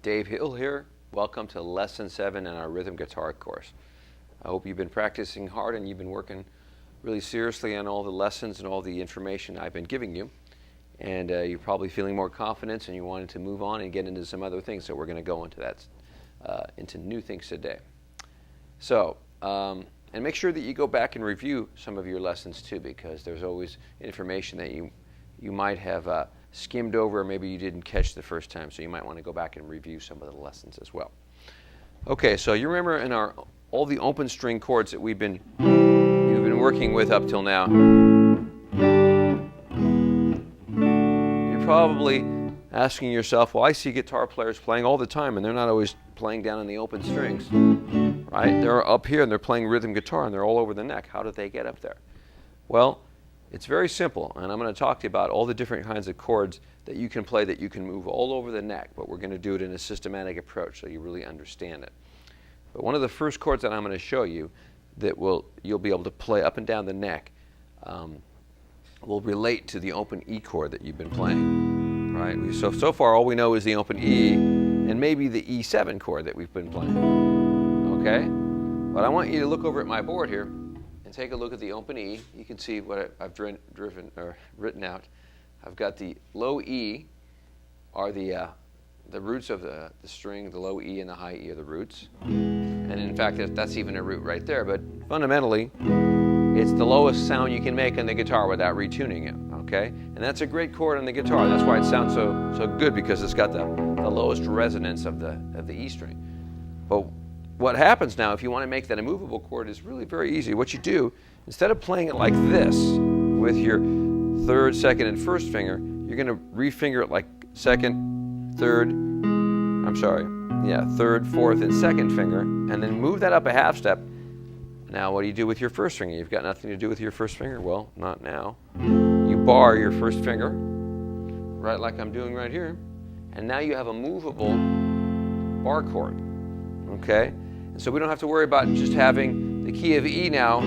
Dave Hill here. Welcome to Lesson 7 in our rhythm guitar course. I hope you've been practicing hard and you've been working really seriously on all the lessons and all the information I've been giving you. And you're probably feeling more confidence and you wanted to move on and get into some other things. So we're going to go into that, into new things today. So, and make sure that you go back and review some of your lessons too, because there's always information that you might have skimmed over, or maybe you didn't catch the first time, so you might want to go back and review some of the lessons as well. Okay, so you remember in all the open string chords that you've been working with up till now, you're probably asking yourself, well, I see guitar players playing all the time and they're not always playing down in the open strings, right? They're up here and they're playing rhythm guitar and they're all over the neck. How did they get up there? Well, it's very simple, and I'm going to talk to you about all the different kinds of chords that you can play that you can move all over the neck, but we're going to do it in a systematic approach so you really understand it. But one of the first chords that I'm going to show you that you'll be able to play up and down the neck will relate to the open E chord that you've been playing. Right? So far all we know is the open E and maybe the E7 chord that we've been playing. Okay? But I want you to look over at my board here and take a look at the open E. You can see what I've written out. I've got the low E are the roots of the string. The low E and the high E are the roots. And in fact, that's even a root right there. But fundamentally, it's the lowest sound you can make on the guitar without retuning it. Okay? And that's a great chord on the guitar. That's why it sounds so good, because it's got the lowest resonance of the E string. But what happens now, if you want to make that a movable chord, is really very easy. What you do, instead of playing it like this with your third, second, and first finger, you're going to refinger it like second, third, third, fourth, and second finger, and then move that up a half step. Now, what do you do with your first finger? You've got nothing to do with your first finger? Well, not now. You bar your first finger, right like I'm doing right here, and now you have a movable bar chord. Okay? And so we don't have to worry about just having the key of E now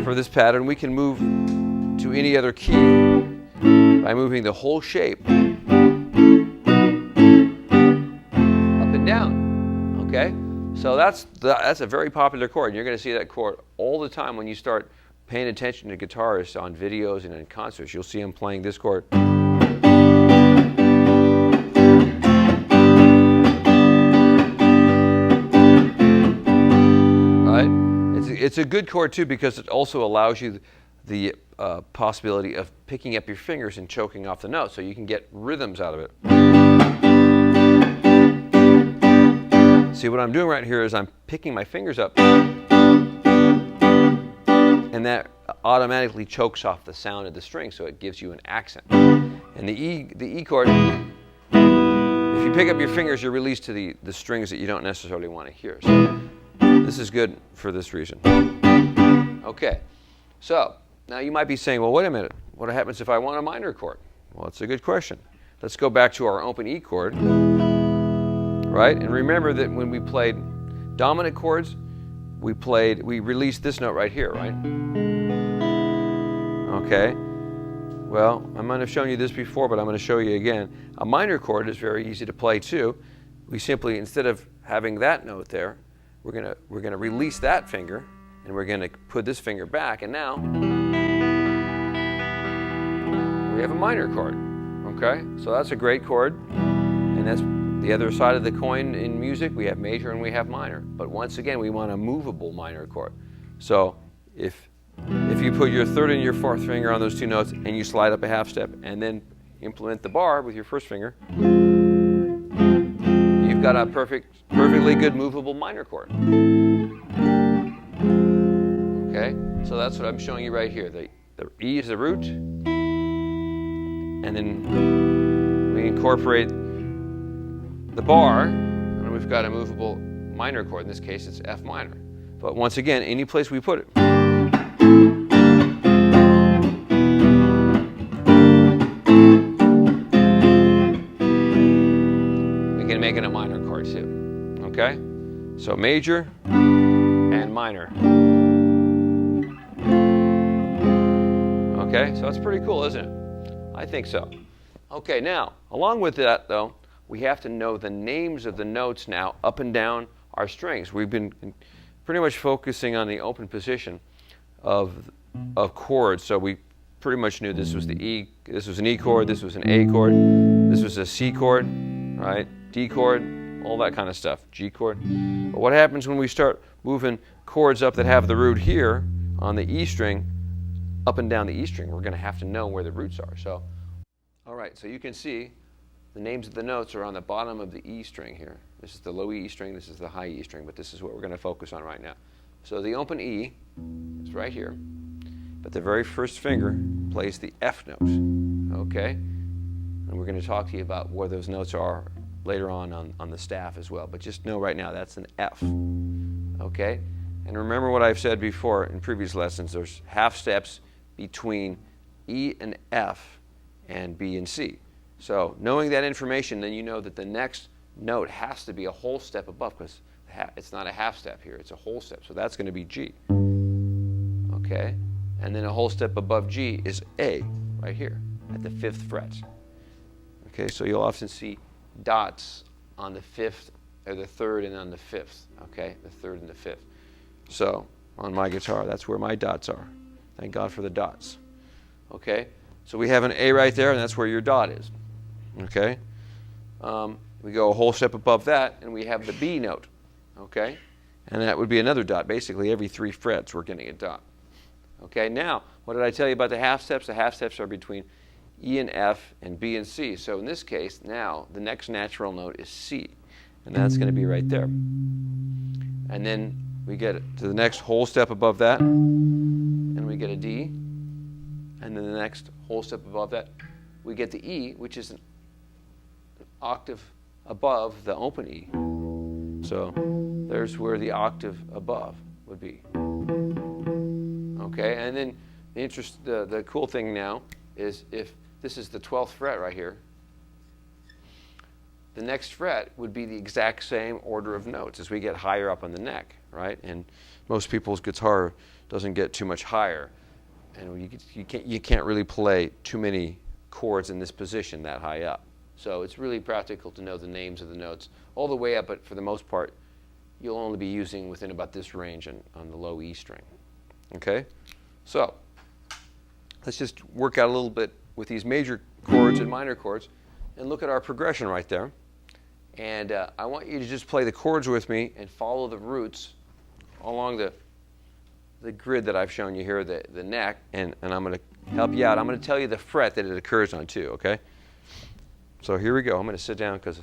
for this pattern. We can move to any other key by moving the whole shape up and down. Okay? So that's a very popular chord. And you're going to see that chord all the time when you start paying attention to guitarists on videos and in concerts. You'll see them playing this chord. It's a good chord too, because it also allows you the possibility of picking up your fingers and choking off the note, so you can get rhythms out of it. See, what I'm doing right here is I'm picking my fingers up, and that automatically chokes off the sound of the string, so it gives you an accent. And the E chord, if you pick up your fingers, you're released to the strings that you don't necessarily want to hear. So this is good for this reason. Okay, so now you might be saying, well, wait a minute. What happens if I want a minor chord? Well, it's a good question. Let's go back to our open E chord, right? And remember that when we played dominant chords, we released this note right here, right? Okay. Well, I might have shown you this before, but I'm going to show you again. A minor chord is very easy to play too. We simply, instead of having that note there, we're gonna release that finger, and we're gonna put this finger back, and now we have a minor chord. Okay, so that's a great chord, and that's the other side of the coin in music. We have major and we have minor, but once again, we want a movable minor chord. So if you put your third and your fourth finger on those two notes, and you slide up a half step, and then implement the bar with your first finger, you've got a perfectly good movable minor chord. Okay, so that's what I'm showing you right here. The E is the root, and then we incorporate the bar, and we've got a movable minor chord. In this case, it's F minor. But once again, any place we put it, we can make it a minor chord too. Okay? So major and minor. Okay, so that's pretty cool, isn't it? I think so. Okay, now, along with that though, we have to know the names of the notes now up and down our strings. We've been pretty much focusing on the open position of chords, so we pretty much knew this was the E, this was an E chord, this was an A chord, this was a C chord, right? D chord, all that kind of stuff, G chord. But what happens when we start moving chords up that have the root here on the E string, up and down the E string? We're going to have to know where the roots are. So, all right, so you can see the names of the notes are on the bottom of the E string here. This is the low E string, this is the high E string, but this is what we're going to focus on right now. So the open E is right here, but the very first finger plays the F note, okay? And we're going to talk to you about where those notes are later on the staff as well, but just know right now that's an F, okay? And remember what I've said before in previous lessons, there's half steps between E and F and B and C. So knowing that information, then you know that the next note has to be a whole step above, because it's not a half step here, it's a whole step. So that's going to be G, okay? And then a whole step above G is A, right here, at the 5th fret. Okay, so you'll often see dots on the 5th, or the 3rd and on the 5th, okay? The 3rd and the 5th. So on my guitar, that's where my dots are. Thank God for the dots. Okay, so we have an A right there, and that's where your dot is. Okay, we go a whole step above that, and we have the B note. Okay, and that would be another dot. Basically, every 3 frets, we're getting a dot. Okay, now, what did I tell you about the half steps? The half steps are between E and F and B and C. So in this case, now, the next natural note is C, and that's going to be right there. And then we get to the next whole step above that, and we get a D. And then the next whole step above that, we get the E, which is an octave above the open E. So there's where the octave above would be. Okay, and then the cool thing now is if this is the 12th fret right here, the next fret would be the exact same order of notes as we get higher up on the neck, right? And most people's guitar doesn't get too much higher, and you can't really play too many chords in this position that high up. So it's really practical to know the names of the notes all the way up, but for the most part, you'll only be using within about this range on the low E string. Okay? So let's just work out a little bit with these major chords and minor chords and look at our progression right there. And I want you to just play the chords with me and follow the roots along the grid that I've shown you here, the neck, and I'm going to help you out. I'm going to tell you the fret that it occurs on too, okay? So here we go. I'm going to sit down because